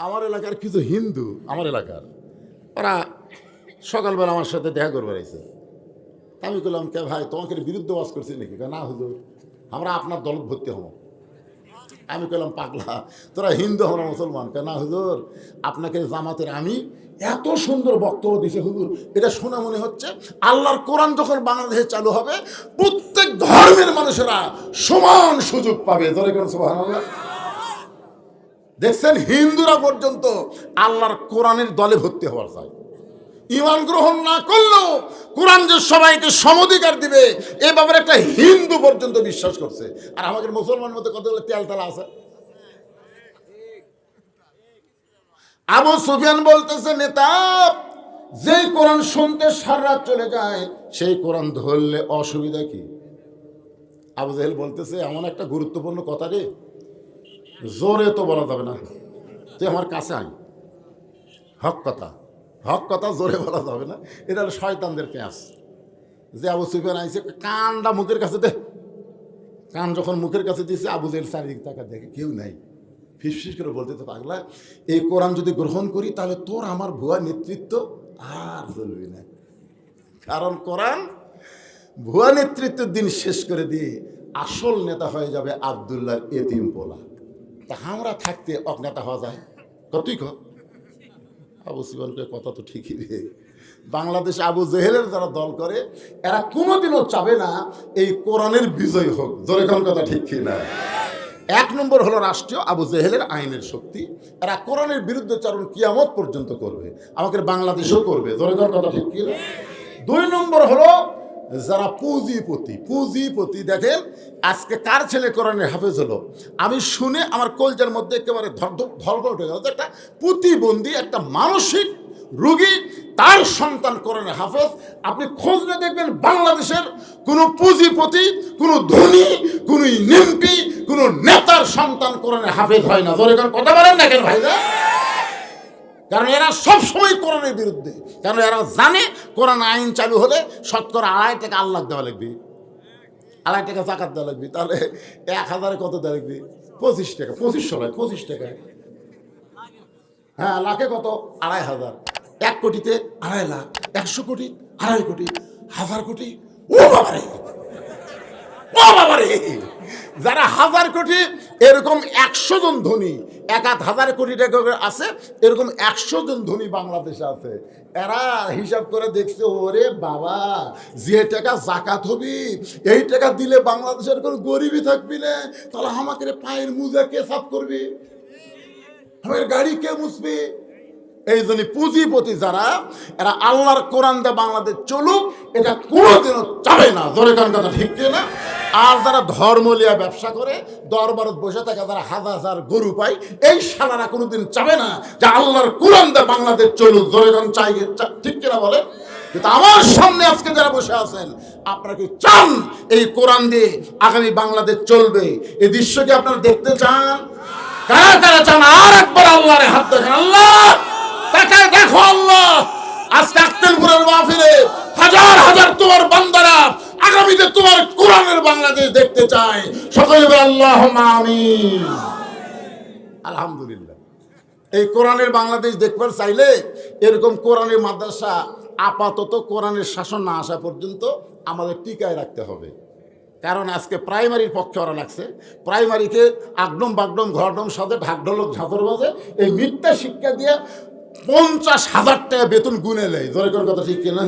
আমার এলাকার কিছু হিন্দু, আমার এলাকার ওরা সকালবেলা আমার সাথে দেখা করবার আইছে। আমি বললাম, কে ভাই, তোমাকে বিরুদ্ধে ওয়াজ করছি নাকি? না হুজুর, আমরা আপনার দলত ভর্তি হব। আমি বললাম, পাগলা, তোরা হিন্দু, আমরা মুসলমান। না হুজুর, আপনাকে জামাতের আমি এত সুন্দর বক্তব্য দিছে হুজুর, এটা শোনা মনে হচ্ছে আল্লাহর কোরআন যখন বাংলাদেশে চালু হবে প্রত্যেক ধর্মের মানুষেরা সমান সুযোগ পাবে। সুবহানাল্লাহ। দেখছেন, হিন্দুরা পর্যন্ত আল্লাহর কোরআনের দলে ভর্তি হওয়ার চাই। ঈমান গ্রহণ না করলেও কোরআন যে সবাইকে সমধিকার দিবে এ ব্যাপারে একটা হিন্দু পর্যন্ত বিশ্বাস করছে। আর আমাদের মুসলমান মধ্যে কতগুলো তেলতালা আছে। আবু সুফিয়ান বলতেছে, নেতা, যেই কোরআন শুনতে সারা রাত চলে যায় সেই কোরআন ধরলে অসুবিধা কি? আবু জাহেল বলতেছে, এমন একটা গুরুত্বপূর্ণ কথা রে, জোরে তো বলা যাবে না, তুই আমার কাছে আয়। হক কথা, হক কথা জোরে বলা যাবে না, এটা হলো শয়তানদের পেঁয়াজ। যে আবু সুফিয়ান আইছে, কানটা মুখের কাছে দে। কান যখন মুখের কাছে দিয়েছে, আবু জাহেল চারিদিক তাকা দেখে কেউ নাই। ফিসফিস করে বলতে তো, পাগলা, এই কোরআন যদি গ্রহণ করি তাহলে তোর আমার ভুয়া নেতৃত্ব আর চলবি না। কারণ কোরআন ভুয়া নেতৃত্বের দিন শেষ করে দিয়ে আসল নেতা হয়ে যাবে আব্দুল্লাহ এতিম পোলা। তা আমরা থাকতে অজ্ঞাতা হওয়া যায়? কতই ক আবু সুফিয়ানকে কথা তো ঠিকই রে। বাংলাদেশে আবু জেহেলের যারা দল করে এরা কোনোদিনও চাবে না এই কোরআনের বিজয় হোক। জোরে কোন কথা ঠিক কি না? এক নম্বর হলো রাষ্ট্রীয় আবু জেহেলের আইনের শক্তি। এরা কোরআনের বিরুদ্ধে চারণ কিয়ামত পর্যন্ত করবে, আমাদের বাংলাদেশেও করবে। জোরে কোন কথা ঠিক কি না? দুই নম্বর হলো যারা পুঁজিপতি। পুঁজিপতি দেখেন, আজকে কার ছেলে কোরআনের হাফেজ হলো, আমি শুনে আমার কলজার মধ্যে একেবারে ধলঘল উঠে গেল। একটা প্রতিবন্ধী, একটা মানসিক রোগী, তার সন্তান কোরআনের হাফেজ। আপনি খোঁজ নিয়ে দেখবেন বাংলাদেশের কোনো পুঁজিপতি, কোনো ধনী, কোনো এমপি, কোনো নেতার সন্তান কোরআনের হাফেজ হয় না। ধরে কথা বলেন না কেন ভাইরা? কারণ এরা সবসময় কোরআনের বিরুদ্ধে। কারণ এরা জানে কোরআন আইন চালু হলে শতকরা 2.5 টাকা আল্লাহ দেওয়া লাগবে, 2.5 টাকা জাকাত দেওয়া লাগবে। তাহলে 1000-এ কত দেওয়া লাগবে? 25 টাকা। 2500 নয়, 25 টাকা। হ্যাঁ, লাখে কত? 2500। 1 কোটিতে 2.5 লাখ, 100 কোটি 2.5 কোটি, 1000 কোটি। ও বাবারে, ও বাবারে! যারা 1000 কোটি, এরকম 100 জন ধনী, 1000 কোটি টাকা আছে, এরকম 100 জন ধনী বাংলাদেশে আছে। এরা হিসাব করে দেখছে, ওরে বাবা, যে টাকা জাকাত হবি এই টাকা দিলে বাংলাদেশের কোনো গরিবই থাকবি না। তাহলে আমাকে পায়ের মুজা কে সাফ করবি, আমার গাড়ি কে মুছবি? এই জন্য পুঁজিপতি যারা, এরা আল্লাহর কোরআন দিয়ে বাংলাদেশ চলুক এটা কোনোদিনও চাবে না। জোরে কান কথা ঠিক না? আর যারা ধর্মলিয়া ব্যবসা করে, দরবারত বসে থাকে, যারা হাজার হাজার গরু পায়, এই শালারা কোনোদিন চাবে না যে আল্লাহর কোরআন দিয়ে বাংলাদেশ চলুক। জোরে কান চাই, ঠিক কিনা বলে? কিন্তু আমার সামনে আজকে যারা বসে আছেন, আপনারা কি চান এই কোরআন দিয়ে আগামী বাংলাদেশ চলবে? এই দৃশ্য কি আপনারা দেখতে চান? কারা কারা চান? আর একবার আল্লাহরে হাত দেখেন। আল্লাহ তাকায় দেখো, আল্লাহ আজকে আক্কেলপুরের মাহফিলে হাজার হাজার তোমার বান্দারা আগামীতে তোমার কোরআনের বাংলাদেশ দেখতে চায়। সকলে বলে আল্লাহুম্মা আমিন। আলহামদুলিল্লাহ। এই কোরআনের বাংলাদেশ দেখবার চাইলে এরকম কোরআনের মাদ্রাসা আপাতত কোরআনের শাসন না আসা পর্যন্ত আমাদের টিকায় রাখতে হবে। কারণ আজকে প্রাইমারির পক্ষে ওরা লাগছে, প্রাইমারিকে আগডম বাগডম ঘরডম সাথে ঢাকঢোলক ঝাঁতর বাজে, এই মিথ্যা শিক্ষা দিয়ে 50,000 টাকা বেতন গুনে নেয়। জোরে কোন কথা ঠিক কিনা?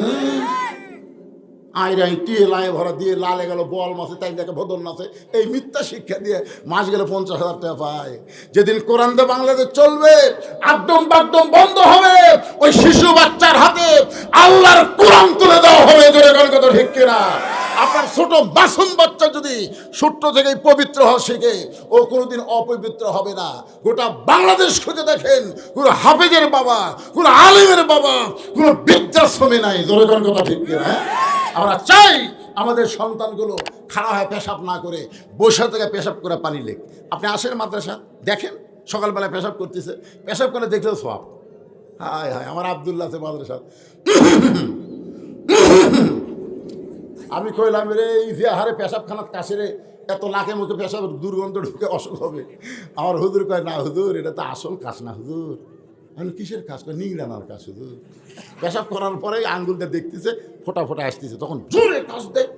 আইরাই টিয়ে লাই ভরা দিয়ে লালে গেল বল মাসে, তাই দেখে ভদর নাচে, এই মিথ্যা শিক্ষা দিয়ে মাস গেলে 50,000 টাকা পায়। যেদিন কোরআন দিয়ে বাংলাদেশ চলবে, একদম বাকদম বন্ধ হবে, ওই শিশু বাচ্চার হাতে আল্লাহর কোরআন তুলে দেওয়া হবে। জোরে কোন কথা ঠিক কিনা? আপনার ছোট মাসুম বাচ্চা যদি ছোট্ট থেকেই পবিত্র হওয়া শিখে, ও কোনোদিন অপবিত্র হবে না। গোটা বাংলাদেশ খুঁজে দেখেন, কোনো হাফেজের বাবা, কোনো আলিমের বাবা, কোনো বৃদ্ধাশ্রমে নাই। জোরে কোন কথা ঠিক কিনা? আমরা চাই আমাদের সন্তানগুলো খাড়া হয়ে পেশাব না করে বসে থেকে পেশাব করে পানি লেক। আপনি আসেন মাদ্রাসা, দেখেন সকালবেলা পেশাব করতেছে, পেশাব করে দেখলেও সওয়াব। হায় হায়, আমার আব্দুল্লাহ আছে মাদ্রাসা। আমি কইলাম, রে এই যে হারে পেশাবখানাত কাছে রে, এত লাখে মুখে পেশাবের দুর্গন্ধ ঢুকে অসুখ হবে। আমার হুজুর কয়, না হুজুর, এটা তো আসল কাজ না হুজুর। আমি কিসের কাজ? কয় নিংড়ানোর কাজ হুজুর। পেশাব করার পরেই আঙ্গুলটা দেখতেছে ফোটা ফোটা আসতেছে, তখন জোরে কাজ দেয়।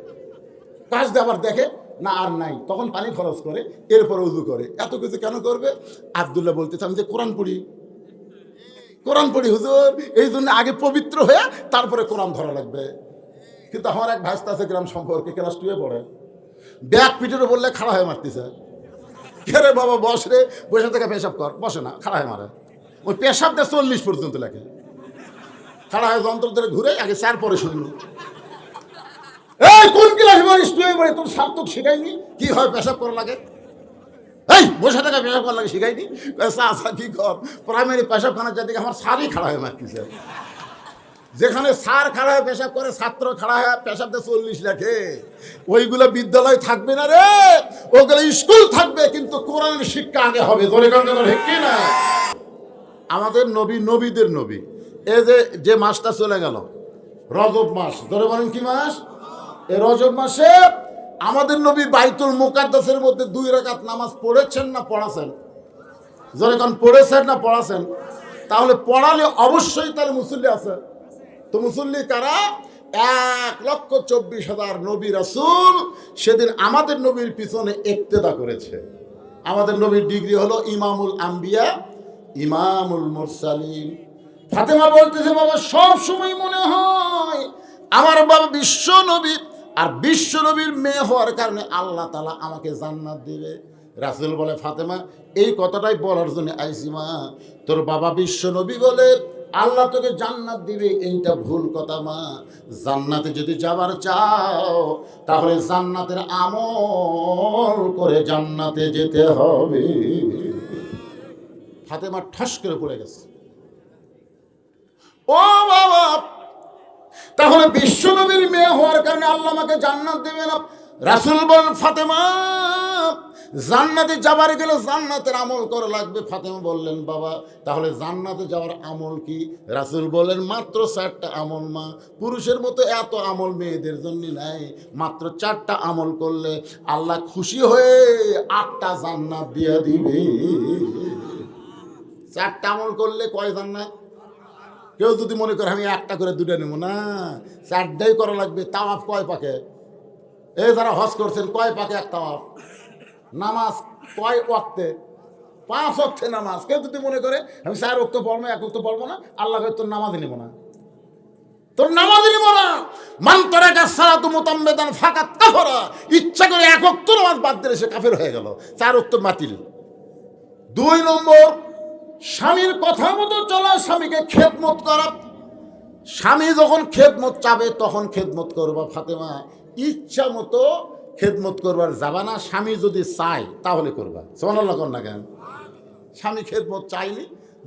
কাজ দিয়ে আবার দেখে না আর নাই, তখন পানি খরচ করে, এরপরে উজু করে। এত কিছু কেন করবে? আব্দুল্লাহ বলতেছে, আমি যে কোরআন পড়ি, কোরআন পড়ি হুজুর, এই জন্য আগে পবিত্র হয়ে তারপরে কোরআন ধরা লাগবে। কিন্তু আমার এক ভাইস্তা আছে গ্রাম সম্পর্কে, ক্লাস 2-এ পড়ে, ব্যাগ পিঠের বললে খাড়া হয়ে মারতেছে। কে রে বাবা বস রে, বসে থেকে পেশাব কর, বসে না, খাড়া হয়ে মারে। ওই পেশাব দিয়ে 40 পর্যন্ত লেখে, খাড়া হয়ে যন্ত্র ধরে ঘুরে আগে 4 পরে শুনলো। এই কোন ক্লাসে পড়িস তুই? পড়ে তোর সার্থক শিখাইনি কি হয় পেশাব করা লাগে? এই বসে থেকে পেশাব করা লাগে শিখাইনি? আচ্ছা কি কর, প্রাইমারি পেশাবখানার যাদিকে আমার সারই খাড়া হয়ে মারতেছে। যেখানে স্যার খাড়া হয়ে পেশাব করে, ছাত্র খাড়া হয়ে পেশাব দিয়ে 40 লেখে, ওইগুলো বিদ্যালয় থাকবে না রে, ওগুলো স্কুল থাকবে, কিন্তু কোরআনের শিক্ষা আগে হবে। ঠিক না? আমাদের নবী নবীদের নবী। এই যে মাসটা চলে গেল রজব মাস, ধরে বলেন কি মাস? এই রজব মাসে আমাদের নবী বাইতুল মুকাদ্দাসের মধ্যে 2 রাকাত নামাজ পড়েছেন না পড়াছেন? জোরে কোন পড়েছেন না পড়াছেন? তাহলে পড়ালে অবশ্যই তার মুসল্লি আছে। তো মুসল্লি কারা? 1,24,000 নবী রাসূল সেদিন আমাদের নবীর পিছনে ইক্তেদা করেছে। আমাদের নবীর ডিগ্রি হলো ইমামুল আম্বিয়া, ইমামুল মুরসালিন। ফাতেমা বলতেছে, বাবা সব সময় মনে হয় আমার বাবা বিশ্ব নবী, আর বিশ্ব নবীর মেয়ে হওয়ার কারণে আল্লাহ তাআলা আমাকে জান্নাত দিবে। রাসূল বলে, ফাতেমা এই কথাটাই বলার জন্য আইছি মা, তোর বাবা বিশ্ব নবী বলে আল্লাহ তোকে জান্নাত দিবে, এইটা ভুল কথা মা। জান্নাতে যদি যাবার চাও তাহলে জান্নাতের আমল করে জান্নাতে যেতে হবে। ফাতেমা ঠাস করে পড়ে গেছে। ও বাবা, তাহলে বিশ্বনবীর মেয়ে হওয়ার কারণে আল্লাহ আমাকে জান্নাত দেবে না? রাসূল বলেন, ফাতেমা জান্নাতে যাবার গেলে জান্নাতের আমল করা লাগবে। ফাতেমা বললেন, বাবা তাহলে জান্নাতে যাওয়ার আমল কি? রাসূল বলেন, মাত্র 4টা আমল মা। পুরুষের মতো এত আমল মেয়েদের জন্য নাই, মাত্র 4টা আমল করলে আল্লাহ খুশি হয়ে 8টা জান্নাত দিয়ে দিবে। 4টা আমল করলে কয় জান্নাত? কেউ যদি মনে করে আমি 1টা করে 2টা নেব না, 4টাই করা লাগবে। তাওয়াফ কয় পাকে? এই যারা হজ করছেন কয় পাকে এক তাওয়াফ? নামাজ কয় ওয়াক্তে? 5 ওয়াক্তে নামাজ। কেউ যদি মনে করে আমি 4 ওয়াক্ত পড়বো, 1 ওয়াক্ত পড়বো না, আল্লাহ তোর নামাজই নেব না, তোর নামাজই নেব না। মান তারাকা সালাতু মুতাম্মিদান ফাকাত কাফারা। ইচ্ছা করে 1 ওয়াক্ত নামাজ বাদ দিলে সে কাফের হয়ে গেল, 4 ওয়াক্ত বাতিল। 2 নম্বর, স্বামীর কথা মতো চলা, স্বামীকে খেদমত করা। স্বামী যখন খেদমত চাবে তখন খেদমত করবা ফাতেমা, ইচ্ছা মতো খেদমত করবার যাবা না। স্বামী যদি চায় তাহলে করবা। সুবহানাল্লাহ কর না কেন? স্বামী খেদমত চাইলে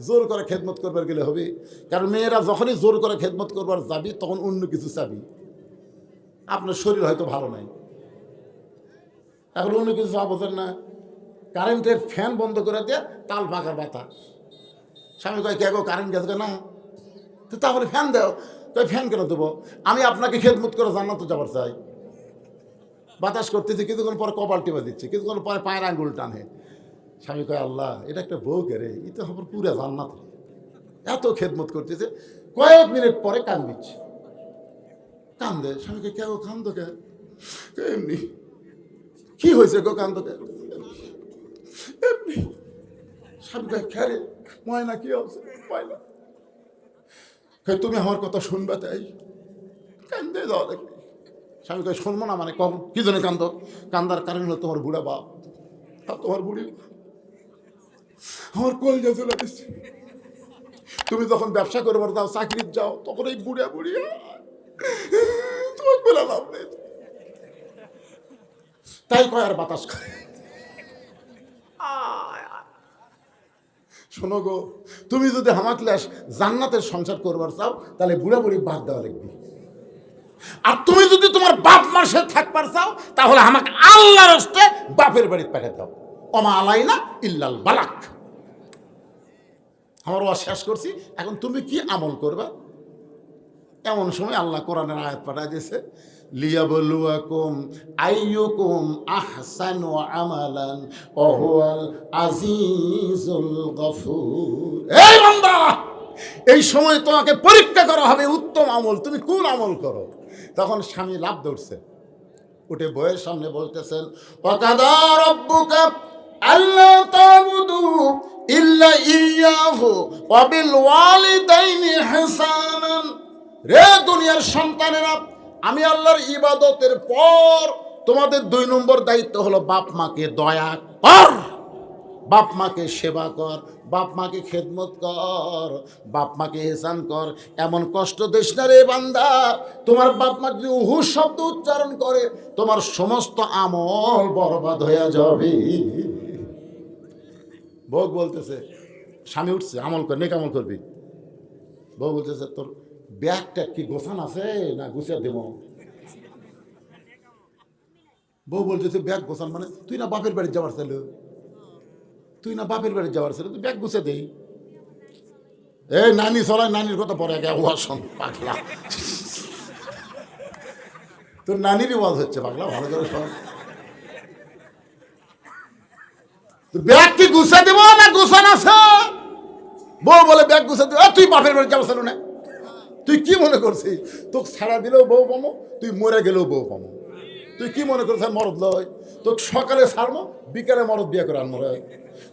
জোর করে খেদমত করবার গেলে হবে। কারণ মেয়েরা যখনই জোর করে খেদমত করবার যাবি তখন অন্য কিছু চাবি। আপনার শরীর হয়তো ভালো নাই, এখন অন্য কিছু চা বোঝেন না, কারেন্টের ফ্যান বন্ধ করে দিয়ে তাল পাকার বাতা। স্বামী কয়, কে গো কারেন্ট গেছে না? তো তাহলে ফ্যান দাও। তাই ফ্যান কেন দেবো? আমি আপনাকে খেদমত করে জান্নাতে যাবার চাই। বাতাস করতেছি, কিছুক্ষণ পরে কপাল টিপা দিচ্ছে, কিছুক্ষণ পরে পায়ের আঙ্গুল টানে। স্বামী কয়, আল্লাহ এটা একটা বউ কে রে, ই তো হবে পুরা জান্নাত। এত খেদমত করতেছে, কয়েক মিনিট পরে কান দিচ্ছে, কান্দে। স্বামীকে, কে গো কান্দো কে? এমনি। কি হয়েছে গো কান্দো কে? এমনি। স্বামী কয়, খেরে ময়না কি হচ্ছে? ময়না তুমি আমার কথা শুনবে তাই কান্দে যাওয়া দেখি। স্বামী কয়, শুনবো না মানে কম কি জন্য কান্দ? কান্দার কারণ হলো তোমার বুড়া বাপ আর তোমার বুড়ি আমার কলজা চলে দিচ্ছে। তুমি যখন ব্যবসা করবার যাও, চাকরি যাও, তখন এই বুড়া বুড়ি তোমার বলে লাভ নেই। তাই কয় আর বাতাস করে। শোনো গো, তুমি যদি হামাক লাস জান্নাতের সংসার করবার চাও তাহলে বুড়া বুড়ি বাদ দেওয়া লাগবে। আর তুমি যদি তোমার বাপ মার সাথে থাকবার চাও তাহলে আমাকে আল্লাহর রাস্তে বাপের বাড়ি পাঠিয়ে দাও। ওমা আলাইনা ইল্লাল বালাক। আমার ওয়া শেষ করছি, এখন তুমি কি আমল করবা? এমন সময় আল্লাহ কোরআনের আয়াত পাঠায় দিয়েছে, লিয়াবলুয়াকুম আইয়ুকুম আহসানু আমালান ওয়া হুয়াল আজিজুল গফুর। এই বান্দা, এই সময় তোমাকে পরীক্ষা করা হবে উত্তম আমল, তুমি কোন আমল করো। তখন স্বামী লাভ ধরছে, উঠে বইয়ের সামনে বলতেছেন, ওয়াকাদা রাব্বুকা আল্লা তা'বুদু ইল্লা ইয়্যাহু ওয়া বিল ওয়ালিদাইনি ইহসানান। রে দুনিয়ার সন্তানেরা, আমি আল্লাহর ইবাদতের পর তোমাদের 2 নম্বর দায়িত্ব হলো বাপ মাকে দয়া কর, বাপ মাকে সেবা কর, বাপ মাকে খেদমত কর, বাপ মাকে এহসান কর। এমন কষ্ট দিস না রে বান্দা, তোমার বাপ মা যদি উহু শব্দ উচ্চারণ করে তোমার সমস্ত আমল বরবাদ হয়ে যাবে। বউ বলতেছে, স্বামী উঠছে, আমল কর, নেক আমল করবি। বউ বলতেছে, তোর ব্যাগটা কি গোছান আছে না গুছিয়ে দেব? বউ বলতেছে, ব্যাগ গোছান মানে তুই না বাপের বাড়ি যাওয়ার ছিল, তুই না বাপের বাড়ি যাওয়ার ছিল, তুই ব্যাগ গুছিয়ে দেই। এই নানি চলায়, নানির কথা পরে আগে ওয়াজ শোন পাগলা, তোর নানিরই ওয়াজ হচ্ছে পাগলা, ভালো করে শোন। ব্যাগ কি গুছিয়ে দেবো না গোছান আছে? বউ বলে ব্যাগ গুছিয়ে দেবো। তুই বাপের বাড়ি যাওয়ার ছিল না, তুই কি মনে করছিস তোকে ছাড়া দিলেও বউ পামো, তুই মরে গেলেও বউ পামো? তুই কি মনে করছিস মরদ লয়? তোকে সকালে ছাড়বো, বিকালে মরদ বিয়ে করে আনবো রে।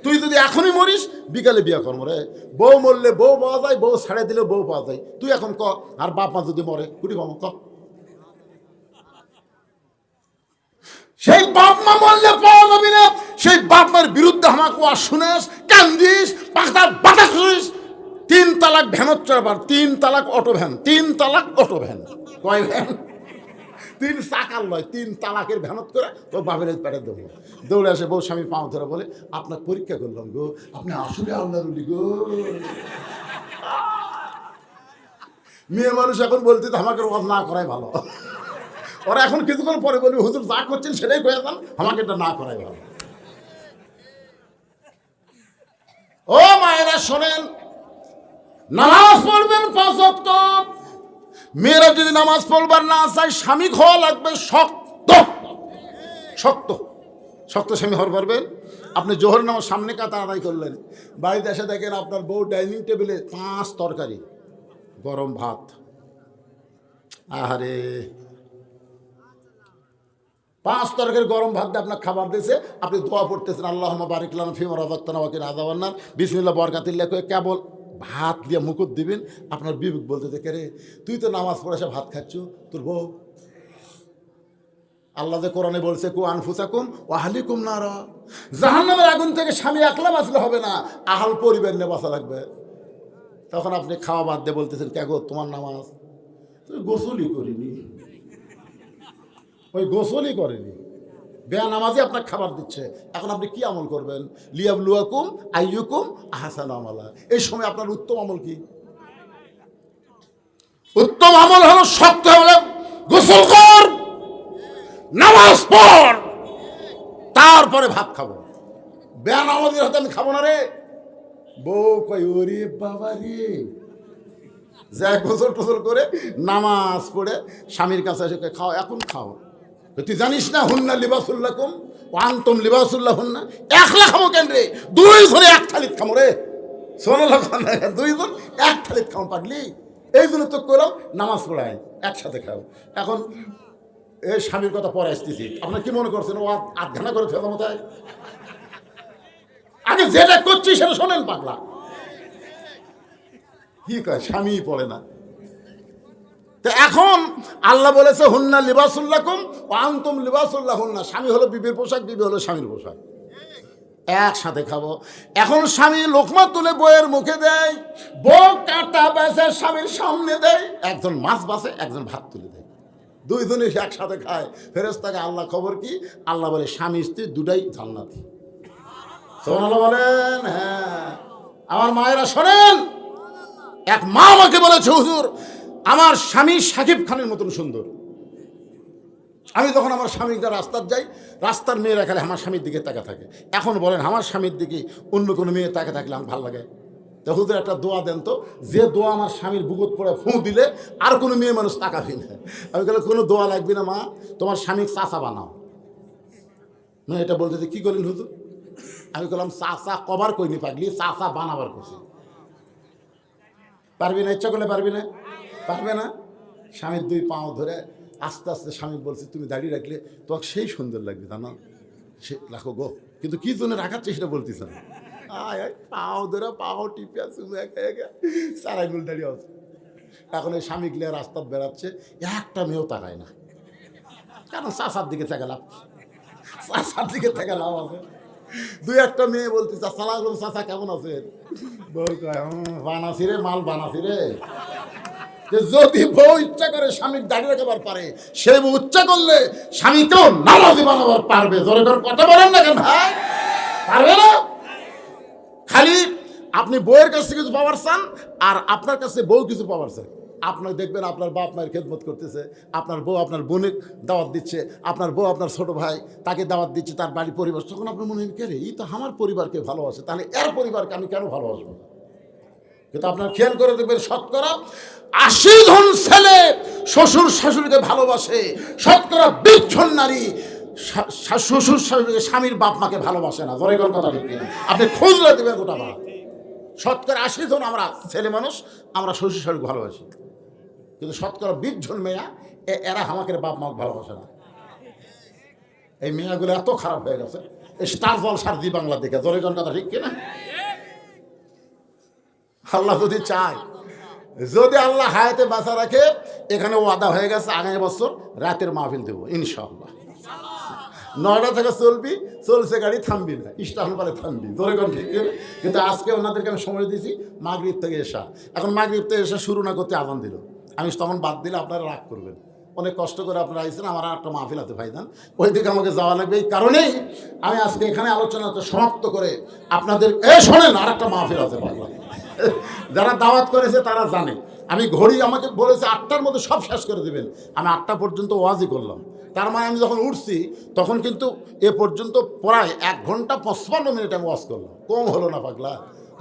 তুই যদি এখনই মরিস, বিকালে বিয়ে করবো রে। বউ মরলে বউ পাওয়া যায়, বউ ছাড়ে দিলে বউ পাওয়া যায়। তুই এখন ক, আর বাপ মা যদি মরে কুটি পাবো ক? সেই বাপ মা মরলে পাওয়া যাবি না। সেই বাপ মার বিরুদ্ধে আমাকে ওয়াজ শুনেস, কান্দিস, পাখতার বাতাস করিস। 3 তালাক ভ্যানত চারবার, 3 তালাক অটো ভ্যান, 3 তালাক অটো ভ্যান। কয় ভ্যান? 3 চাকার লয়, 3 তালাকের ভ্যানত করে তো বাপের পেটে দেবো। দৌড়ে আসে বউ স্বামীর পাও ধরে বলে, আপনার পরীক্ষা করলাম গো, আপনি আসলে আল্লাহর ওলি গো। মেয়ে মানুষ এখন বলতে আমাকে ওয়াজ না করাই ভালো। ওরা এখন কিছুক্ষণ পরে বলবি, হুজুর যা করছেন সেটাই কয়ে দেন, আমাকে এটা না করাই ভালো। ও মায়েরা শোনেন, নামাজ পড়বেন 5 ওয়াক্ত। মেয়েরা যদি নামাজ পড়বার না চায়, স্বামী হওয়া লাগবে শক্ত শক্ত শক্ত স্বামী হওয়ার পারবেন। আপনি জোহর নামাজ সামনে কাতা আদায় করলেন, বাড়িতে এসে দেখেন আপনার বউ ডাইনিং টেবিলে 5 তরকারি, গরম ভাত। আহারে, 5 তরকারি গরম ভাত দিয়ে আপনার খাবার দিয়েছে, আপনি দোয়া পড়তেছেন, আল্লাহুম্মা বারিক লানা ফিমা রাযাকতানা ওয়া কিনা আযাবান নার, বিসমিল্লাহ বরকাতিল্লাহ কয়ে কেবল ভাত দিয়ে মুকুট দিবেন। আপনার বিবেক বলতেছে, কে রে তুই তো নামাজ পড়ে এসে ভাত খাচ্ছ, তোর বউ। আল্লাহ যে কোরআনে বলছে, কু আনফুসাকুম ওয়া আহলিকুম নারা, জাহান্নামের আগুন থেকে স্বামী একলা বাঁচলে হবে না, আহল পরিবার নিয়ে বাঁচা লাগবে। তখন আপনি খাওয়া বাদ দিয়ে বলতেছেন, কে গো তোমার নামাজ? তুই গোসলই করিনি, ওই গোসলই করেনি, বেয়া নামাজে আপনার খাবার দিচ্ছে। এখন আপনি কি আমল করবেন? লিয়াবলুয়াকুম আইয়ুকুম আহসানু আমালা। এই সময় আপনার উত্তম আমল কি? উত্তম আমল হলো শক্ত হলে গোসল কর, নামাজ পড়, তারপরে ভাত খাবো। বেয়া নামাজের হাতে আমি খাবো না রে। বউ কই, ওরে বাবা রে, যা গোসল টোসল করে নামাজ পড়ে স্বামীর কাছে এসে খাও, এখন খাও। তুই জানিস না, হুন্না লিবাসুল্লাকুম ওয়া আনতুম লিবাসুল্লাহুন্না। একলা খাবো কেন রে? 2 জনে এক থালিত খামো রে। সুবহানাল্লাহ, 2 জন এক থালিত খাও পাগলি। এই জন্য তো করলাম নামাজ পড়ায় একসাথে খাও। এখন এই স্বামীর কথা পরে আসতেছি, আপনার কি মনে করছেন ও আধঘানা করে ফেলা মতায়? আগে যেটা করছি সেটা শোনেন পাগলা। কি কয়, স্বামী পড়ে না। তো এখন আল্লাহ বলেছে, হুন্না লিবাসুল্লাকুম ওয়া আনতুম লিবাসুল্লাহুন্না। স্বামী হলো বিবির পোশাক, বিবি হলো স্বামীর পোশাক, একসাথে খাবো। এখন স্বামী লোকমা তুলে বউয়ের মুখে দেয়, বউ কাঁটা বেছে স্বামীর সামনে দেয়। একজন মাছ বাসে, একজন ভাত তুলে দেয়, 2 জনে একসাথে খায়। ফেরেশতাকে আল্লাহ খবর কি? আল্লাহ বলে, স্বামী স্ত্রী দুটাই জান্নাতি। সুবহানাল্লাহ বলেন। হ্যাঁ, আমার মায়েরা শোনেন, এক মা আমাকে বলেছে, হুজুর আমার স্বামী সাকিব খানের মতন সুন্দর। আমি যখন আমার স্বামীকে রাস্তার যাই, রাস্তার মেয়েরা খালি আমার স্বামীর দিকে তাকা থাকে। এখন বলেন, আমার স্বামীর দিকে অন্য কোনো মেয়ে তাকে থাকলে আমার ভালো লাগে? তো হুজুর একটা দোয়া দেন তো, যে দোয়া আমার স্বামীর বুকুত পড়ে ফুঁ দিলে আর কোনো মেয়ে মানুষ তাকাবি না। আমি বললাম কোনো দোয়া লাগবে না মা, তোমার স্বামীর চাচা বানাও। না এটা বলতেছে কি করলেন হুজুর? আমি বললাম চাচা কবার কইনি পাগলি, চাচা বানাবার করছি। পারবি না? ইচ্ছা করলে পারবি না? পারবে না। স্বামীর দুই পাও ধরে আস্তে আস্তে স্বামী বলছে তুমি দাঁড়িয়ে রাখলে তোমাকে সেই সুন্দর লাগবে, তা না সে রাখো গো, কিন্তু কি জন্য রাখার চেষ্টা বলতেছে না। পাও ধরে পাও টিপিয়া চুমে একা একা সারাইগুল দাঁড়িয়ে আছে। এখন এই স্বামী গিয়ে রাস্তা বেড়াচ্ছে, একটা মেয়েও তাকায় না, কারণ চাষার দিকে থেকে লাভ, চাষার দিকে থেকে লাভ আছে। দুই একটা মেয়ে বলতেছে আসসালাম আলাইকুম চাচা কেমন আছে, বানাসি রে মাল বানাসি রে। যদি বউ ইচ্ছা করে স্বামীর দাঁড়িয়ে রাখবার পারে, সে বউ ইচ্ছা করলে স্বামীকেও নামাজি বানাবার পারবে। জোরে করে কথা বলেন না কেন ভাই? পারবে না? খালি আপনি বউয়ের কাছ থেকে কিছু পাওয়ার চান, আর আপনার কাছে বউ কিছু পাওয়ার চান। আপনার দেখবেন আপনার বাপ মায়ের খেদমত করতেছে, আপনার বউ আপনার বোনের দাওয়াত দিচ্ছে, আপনার বউ আপনার ছোট ভাই তাকে দাওয়াত দিচ্ছে, তার বাড়ি পরিবার, তখন আপনার মনে হয় কে রে, এই তো আমার পরিবারকে ভালোবাসে, তাহলে এর পরিবারকে আমি কেন ভালোবাসবো? কিন্তু আপনার খেয়াল করে দেখবেন শতকরা ৮০ জন ছেলে শ্বশুর শাশুড়িকে ভালোবাসে, শতকরা ২০ জন নারী শ্বশুর শাশুড়িকে স্বামীর বাপ মাকে ভালোবাসে না। জোরে কথা ঠিক কিনা? আপনি খুঁজলে দেবেন গোটা ভাড়া। শতকরা ৮০ জন আমরা ছেলে মানুষ আমরা শ্বশুর শাশুড়িকে ভালোবাসি, কিন্তু শতকরা ২০ জন মেয়া এরা আমাকে বাপ মাকে ভালোবাসে না। এই মেয়াগুলো এত খারাপ হয়ে গেছে এই স্টার জলসার জি বাংলা দেখে। জোরে কথা ঠিক কিনা? আল্লাহ যদি চায়, যদি আল্লাহ হায়াতে বাঁচা রাখে, এখানে ওয়াদা হয়ে গেছে আগামী বছর রাতের মাহফিল দেবো ইনশাআল্লাহ। ৯টা থেকে চলবি, চলছে গাড়ি, থামবি না, স্টেশন পারে থামবি। ধরে কোন ঠিক। কিন্তু আজকে ওনাদেরকে আমি সময় দিয়েছি মাগরিব থেকে এসা, এখন মাগরিব থেকে এসে শুরু না করতে আজান দিল, আমি তখন বাদ দিলে আপনারা রাগ করবেন। অনেক কষ্ট করে আপনারা আইসেন, আমার আর একটা মাহফিল আছে ভাইজান, ওই দিকে আমাকে যাওয়া লাগবে। এই কারণেই আমি আজকে এখানে আলোচনাটা সমাপ্ত করে আপনাদের শোনেন আর একটা মাহফিল আছে বাংলা। যারা দাওয়াত করেছে তারা জানে, আমি ঘড়ি আমাকে বলেছে ৮টার মধ্যে সব শেষ করে দেবেন, আমি ৮টা পর্যন্ত ওয়াজই করলাম। তার মানে আমি যখন উঠছি তখন কিন্তু এ পর্যন্ত প্রায় ১ ঘন্টা ৫৫ মিনিট আমি ওয়াজ করলাম, কম হলো না পাগলা।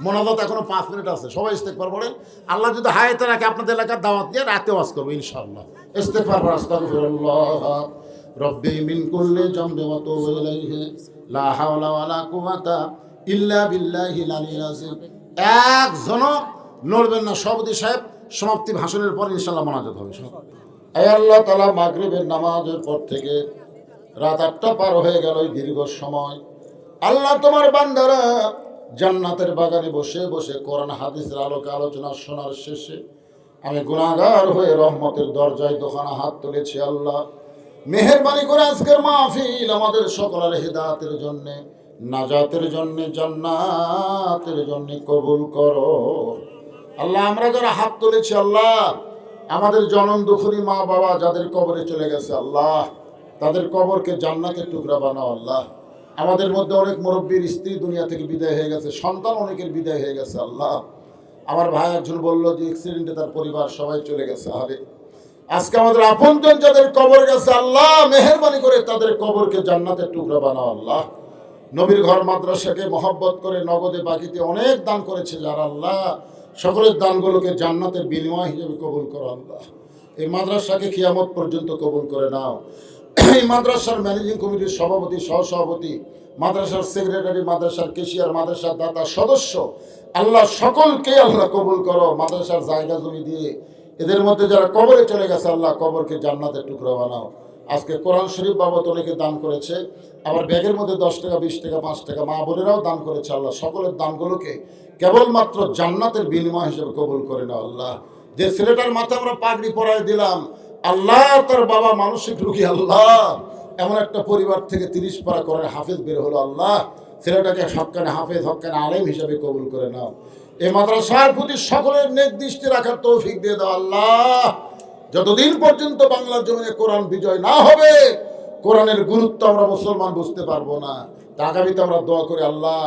মোনাজাত এখনো 5 মিনিট আছে, সবাই ইস্তেগফার পড়েন। আল্লাহ যদি হায়াতে রাখে আপনাদের এলাকার দাওয়াত দিয়ে রাতে ওয়াজ করবো ইনশাআল্লাহ। ইস্তেগফার পড়া, আস্তাগফিরুল্লাহ রব্বি মিন কুল্লি যামবি ওয়া তুবু ইলাইহি লা হাওলা ওয়ালা কুওয়াতা ইল্লা বিল্লাহিল আলিয়্যিল আযীম। একজনও নড়বেন না। সভাপতি সাহেব সমাপ্তি ভাষণের পর ইনশাআল্লাহ মোনাজাত হবে। আয় আল্লাহ তাআলা, মাগরিবের নামাজের পর থেকে রাত ৮টা পার হয়ে গেল, এই দীর্ঘ সময় আল্লাহ তোমার বান্দারা জান্নাতের বাগানে বসে বসে কোরআন হাদিসের আলোকে আলোচনা শোনার শেষে আমি গুনাহগার হয়ে রহমতের দরজায় দোকানা হাত তুলেছি। আল্লাহ মেহেরবানি করে আজকের মাহফিল আমাদের সকলের হিদায়াতের জন্য, নাজাতের জন্য, জান্নাতের জন্য কবুল করো। আল্লাহ আমরা যারা হাত তুলেছি, আল্লাহ আমাদের জনম দুঃখী মা বাবা যাদের কবরে চলে গেছে, আল্লাহ তাদের কবরকে জান্নাতের টুকরা বানাও। আল্লাহ আমাদের মধ্যে অনেক মুরব্বীর স্ত্রী দুনিয়া থেকে বিদায় হয়ে গেছে, সন্তান অনেকের বিদায় হয়ে গেছে। আল্লাহ আমার ভাই একজন বললো যে অ্যাক্সিডেন্টে তার পরিবার সবাই চলে গেছে। আরে আজকে আমাদের আপনজন যাদের কবর গেছে, আল্লাহ মেহেরবানি করে তাদের কবরকে জান্নাতের টুকরা বানাও। আল্লাহ নবীর ঘর মাদ্রাসাকে মহব্বত করে নগদে বাকিতে অনেক দান করেছে যারা, আল্লাহ সকলের দানগুলোকে জান্নাতের বিনিময় হিসেবে কবুল করো। আল্লাহ এই মাদ্রাসাকে কিয়ামত পর্যন্ত কবুল করে নাও। এই মাদ্রাসার ম্যানেজিং কমিটির সভাপতি, সহসভাপতি, মাদ্রাসার সেক্রেটারি, মাদ্রাসার কেশিয়ার, মাদ্রাসার দাতা সদস্য, আল্লাহ সকলকে আল্লাহ কবুল করো। মাদ্রাসার জায়গা জমি দিয়ে এদের মধ্যে যারা কবরে চলে গেছে, আল্লাহ কবরকে জান্নাতের টুকরা বানাও। আজকে কোরআন শরীফ বাবদ অনেকে দান করেছে, আবার ব্যাগের মধ্যে 10 টাকা, 20 টাকা, 5 টাকা মা বোনেরাও দান করেছে। আল্লাহ সকলের দানগুলোকে কেবলমাত্র জান্নাতের বিনিময় হিসেবে কবুল করে নাও। আল্লাহ যে ছেলেটার মাথায় আমরা পাগড়ি পরায় দিলাম, আল্লাহ তার বাবা মানসিক রোগী, আল্লাহ এমন একটা পরিবার থেকে 30 পারা করে হাফেজ বের হলো, আল্লাহ ছেলেটাকে হক্কানে হাফেজ, হক্কানে আলেম হিসেবে কবুল করে নাও। এই মাদ্রাসার প্রতি সকলের নেক দৃষ্টি রাখার তৌফিক দিয়ে দাও। আল্লাহ যতদিন পর্যন্ত বাংলার জমিনে কোরআন বিজয় না হবে, কোরআনের গুরুত্ব আমরা মুসলমান বুঝতে পারবো না। তা আগামীতে আমরা দোয়া করি, আল্লাহ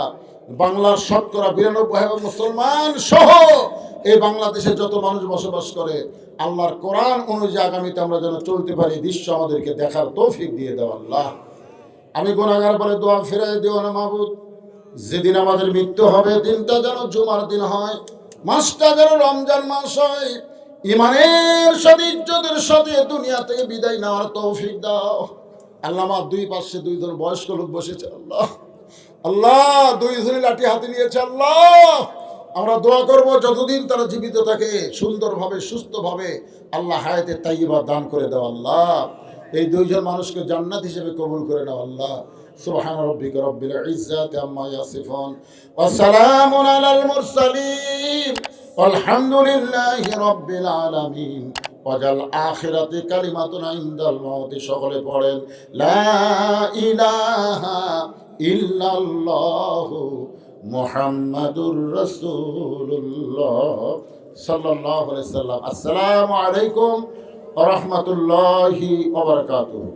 বাংলার শতকরা 92% মুসলমান সহ এই বাংলাদেশে যত মানুষ বসবাস করে, আল্লাহর কোরআন অনুযায়ী আগামীতে আমরা যেন চলতে পারি, দৃশ্য আমাদেরকে দেখার তৌফিক দিয়ে দাও। আল্লাহ আমি গুনাহগার বলে দোয়া ফিরাই দিও না মাবুদ, যেদিন আমাদের মৃত্যু হবে দিনটা যেন জুমার দিন হয়, মাসটা যেন রমজান মাস হয়। ইমানের সাথে ইজ্জতের সাথে দুনিয়া থেকে বিদায় নেওয়ার তৌফিক দাও আল্লাহ। আমার দুই পাশে দুইজন বয়স্ক লোক বসেছে আল্লাহ, আল্লাহ দুইজনে লাঠি হাতে নিয়েছে আল্লাহ। আমরা দোয়া করব যতদিন তারা জীবিত থাকে সুন্দরভাবে সুস্থভাবে আল্লাহ হায়াতে তাইয়্যিবা দান করে দাও আল্লাহ। এই দুইজন মানুষকে জান্নাত হিসেবে কবুল করে নাও আল্লাহ। সুবহান রাব্বিকা রাব্বিল ইজ্জাতি আম্মা ইয়াসিফুন ওয়া সালামুন আলাল মুরসালিন আলহামদুলিল্লাহি রাব্বিল আলামিন। ওয়াজাল আখিরাতি কালিমাতুন ইনদাল মাউতি। সকলে পড়েন লা ইলাহা ইল্লাল্লাহু মুহাম্মাদুর রাসূলুল্লাহ সাল্লাল্লাহু আলাইহি সাল্লাম। আসসালামু আলাইকুম ওয়া রাহমাতুল্লাহি ওয়া বারাকাতুহু।